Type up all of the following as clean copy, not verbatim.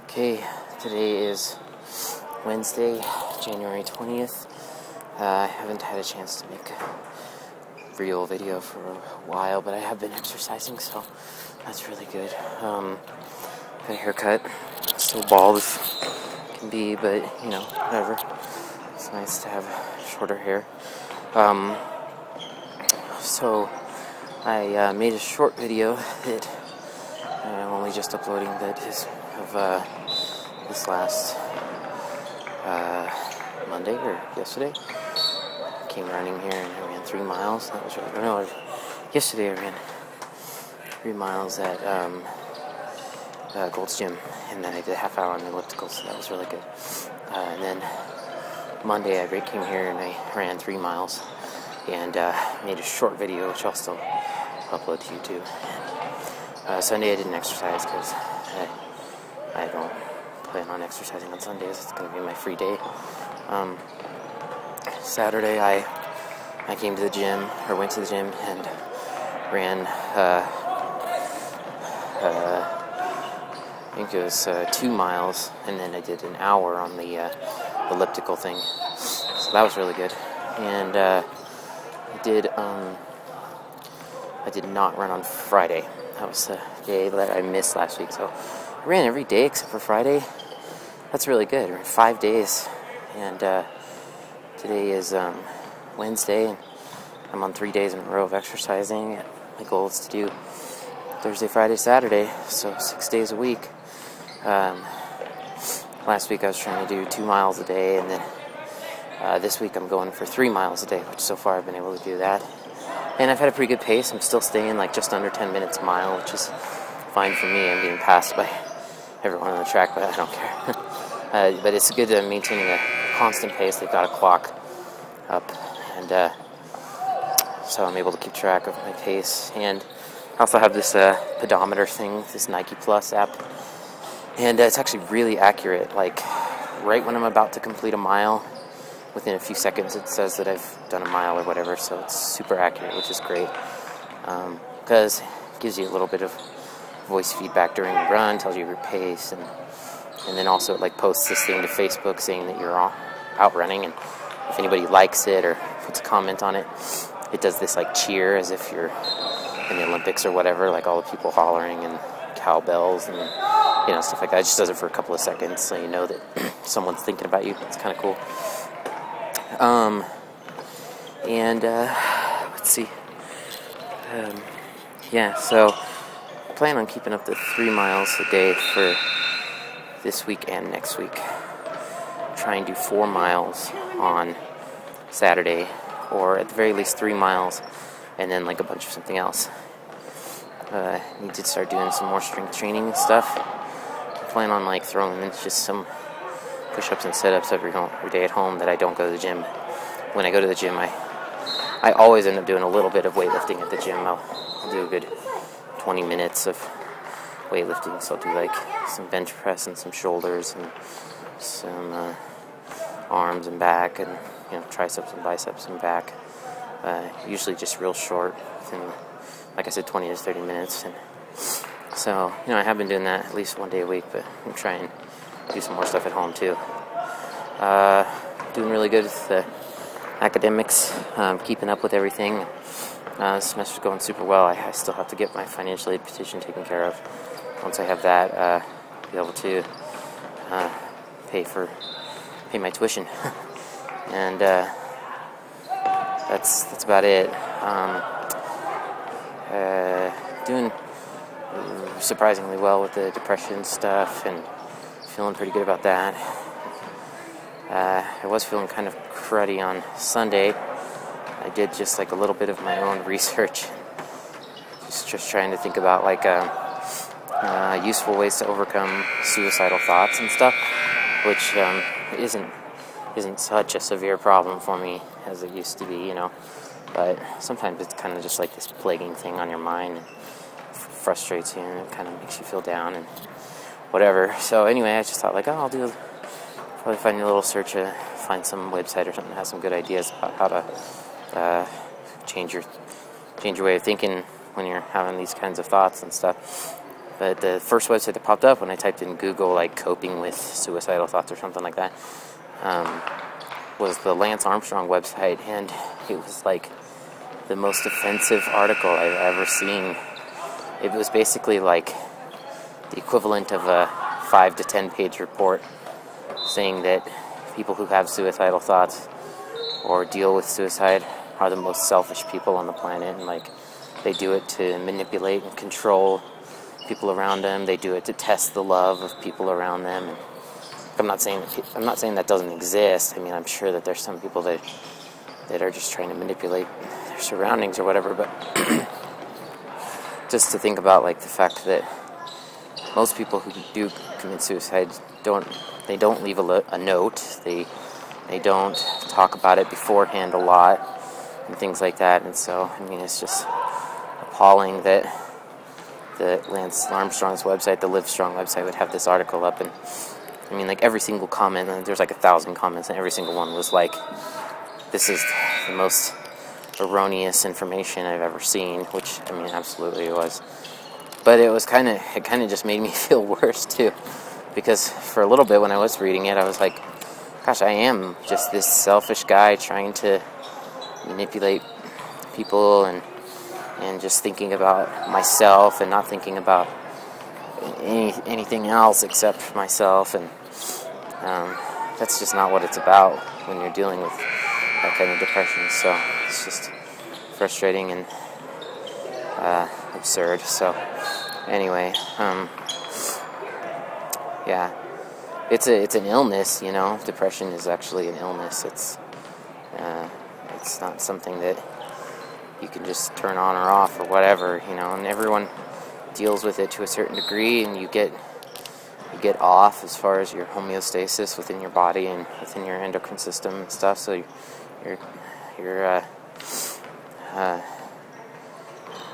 Okay, today is Wednesday, January 20th. I haven't had a chance to make a real video for a while, but I have been exercising, so that's really good. Got a haircut. Still bald as can be, but, whatever. It's nice to have shorter hair. So I made a short video that I'm only just uploading that is of this last Monday or yesterday. I came running here and I ran 3 miles. That was really yesterday I ran 3 miles at Gold's Gym, and then I did a half hour on the elliptical, so that was really good. And then Monday I came here and I ran 3 miles and made a short video, which I'll still upload to YouTube. Sunday I didn't exercise because I don't plan on exercising on Sundays. It's going to be my free day. Saturday I came to the gym, or went to the gym and ran, I think it was 2 miles, and then I did an hour on the elliptical thing. So that was really good. And I did not run on Friday. That was the day that I missed last week. So I ran every day except for Friday. That's really good. I ran 5 days. And today is Wednesday, and I'm on 3 days in a row of exercising. My goal is to do Thursday, Friday, Saturday, so 6 days a week. Last week I was trying to do 2 miles a day, and then this week I'm going for 3 miles a day, which so far I've been able to do that. And I've had a pretty good pace. I'm still staying just under 10 minutes a mile, which is fine for me. I'm getting passed by everyone on the track, but I don't care. But it's good that I'm maintaining a constant pace. They've got a clock up, and so I'm able to keep track of my pace. And I also have this pedometer thing, this Nike Plus app, and it's actually really accurate. Like, right when I'm about to complete a mile, within a few seconds it says that I've done a mile or whatever, so it's super accurate, which is great, because it gives you a little bit of voice feedback during the run, tells you your pace, and then also it posts this thing to Facebook saying that you're out running, and if anybody likes it or puts a comment on it, it does this cheer as if you're in the Olympics or whatever, all the people hollering and cowbells and stuff like that. It just does it for a couple of seconds so you know that someone's thinking about you. It's kind of cool. Let's see. So I plan on keeping up the 3 miles a day for this week and next week. Try and do 4 miles on Saturday, or at the very least 3 miles, and then a bunch of something else. Need to start doing some more strength training and stuff. I plan on throwing in just some push-ups and sit-ups every day at home that I don't go to the gym. When I go to the gym, I always end up doing a little bit of weightlifting at the gym. I'll do a good 20 minutes of weightlifting, so I'll do some bench press and some shoulders and some arms and back, and triceps and biceps and back. Usually just real short, within, like I said, 20 to 30 minutes. And so, I have been doing that at least 1 day a week, but I'm trying to do some more stuff at home too. Doing really good with the academics, keeping up with everything. This semester's going super well. I still have to get my financial aid petition taken care of. Once I have that, I'll be able to pay my tuition. And that's about it. Doing surprisingly well with the depression stuff, and feeling pretty good about that. I was feeling kind of cruddy on Sunday. I did just a little bit of my own research, just trying to think about useful ways to overcome suicidal thoughts and stuff, which isn't such a severe problem for me as it used to be, but sometimes it's kind of just this plaguing thing on your mind, and frustrates you, and it kind of makes you feel down and whatever. So anyway, I just thought I'll probably find a little search, find some website or something that has some good ideas about how to change your way of thinking when you're having these kinds of thoughts and stuff. But the first website that popped up when I typed in Google, like, coping with suicidal thoughts or something like that, was the Lance Armstrong website, and it was like the most offensive article I've ever seen. It was basically like the equivalent of a 5 to 10 page report saying that people who have suicidal thoughts or deal with suicide are the most selfish people on the planet, and like they do it to manipulate and control people around them. They do it to test the love of people around them. And I'm not saying that doesn't exist. I mean, I'm sure that there's some people that are just trying to manipulate their surroundings or whatever. But just to think about like the fact that most people who do commit suicide don't leave a note. They don't talk about it beforehand a lot and things like that. And so, I mean, it's just appalling that the Lance Armstrong's website, the Livestrong website, would have this article up. And I mean, like every single comment, and there's like 1,000 comments, and every single one was like, this is the most erroneous information I've ever seen, which, I mean, absolutely it was. But it kind of just made me feel worse too, because for a little bit when I was reading it, I was like, gosh, I am just this selfish guy trying to manipulate people and just thinking about myself and not thinking about anything else except myself, and that's just not what it's about when you're dealing with that kind of depression. So it's just frustrating and absurd. So anyway, yeah, it's an illness, you know. Depression is actually an illness. It's not something that you can just turn on or off or whatever, you know. And everyone deals with it to a certain degree, and you get off as far as your homeostasis within your body and within your endocrine system and stuff. So your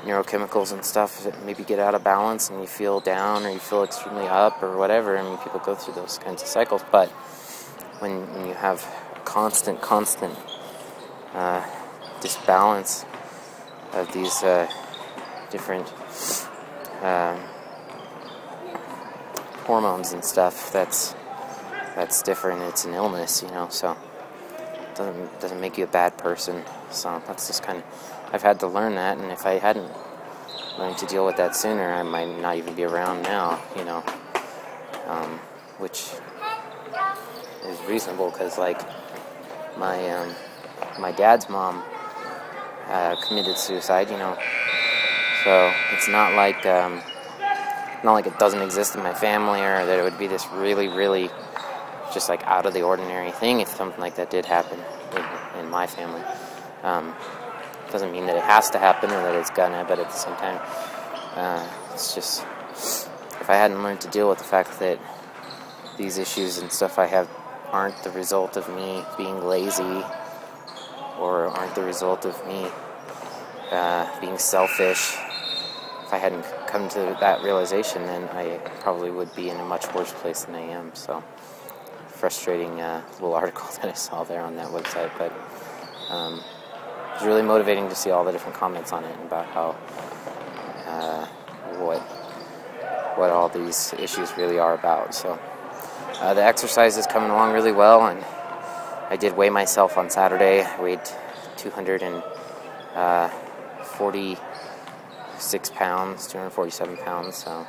neurochemicals and stuff that maybe get out of balance, and you feel down or you feel extremely up or whatever. I mean, people go through those kinds of cycles. But when you have constant disbalance of these different hormones and stuff, that's different. It's an illness, you know. So it doesn't make you a bad person. So that's just kind of, I've had to learn that, and if I hadn't learned to deal with that sooner, I might not even be around now, you know. Which is reasonable, because like my dad's mom committed suicide, you know. So it's not like it doesn't exist in my family, or that it would be this really, really just like out of the ordinary thing if something like that did happen in my family. Doesn't mean that it has to happen or that it's gonna, but at the same time, it's just, if I hadn't learned to deal with the fact that these issues and stuff I have aren't the result of me being lazy, or aren't the result of me being selfish, if I hadn't come to that realization, then I probably would be in a much worse place than I am. So, frustrating little article that I saw there on that website, but it was really motivating to see all the different comments on it about how what all these issues really are about. So the exercise is coming along really well, and I did weigh myself on Saturday. I weighed 246 pounds, 247 pounds, so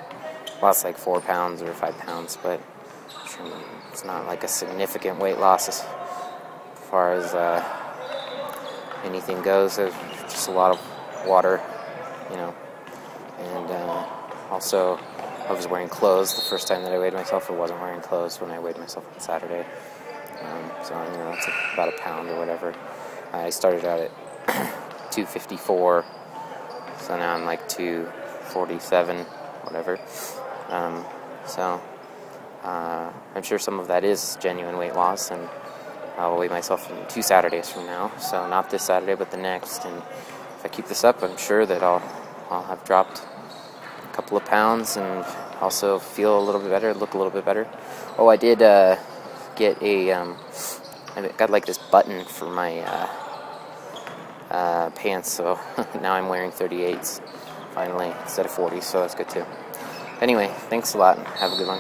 lost like 4 pounds or 5 pounds, but it's not like a significant weight loss as far as anything goes. There's just a lot of water, you know, and also I was wearing clothes. The first time that I weighed myself, I wasn't wearing clothes when I weighed myself on Saturday. So, you know, it's about a pound or whatever. I started out at 254, so now I'm like 247, whatever. So I'm sure some of that is genuine weight loss, and I'll weigh myself 2 Saturdays from now. So not this Saturday, but the next. And if I keep this up, I'm sure that I'll have dropped a couple of pounds and also feel a little bit better, look a little bit better. Oh, I did get I got like this button for my pants, so now I'm wearing 38s finally instead of 40s, so that's good too. Anyway, thanks a lot. Have a good one.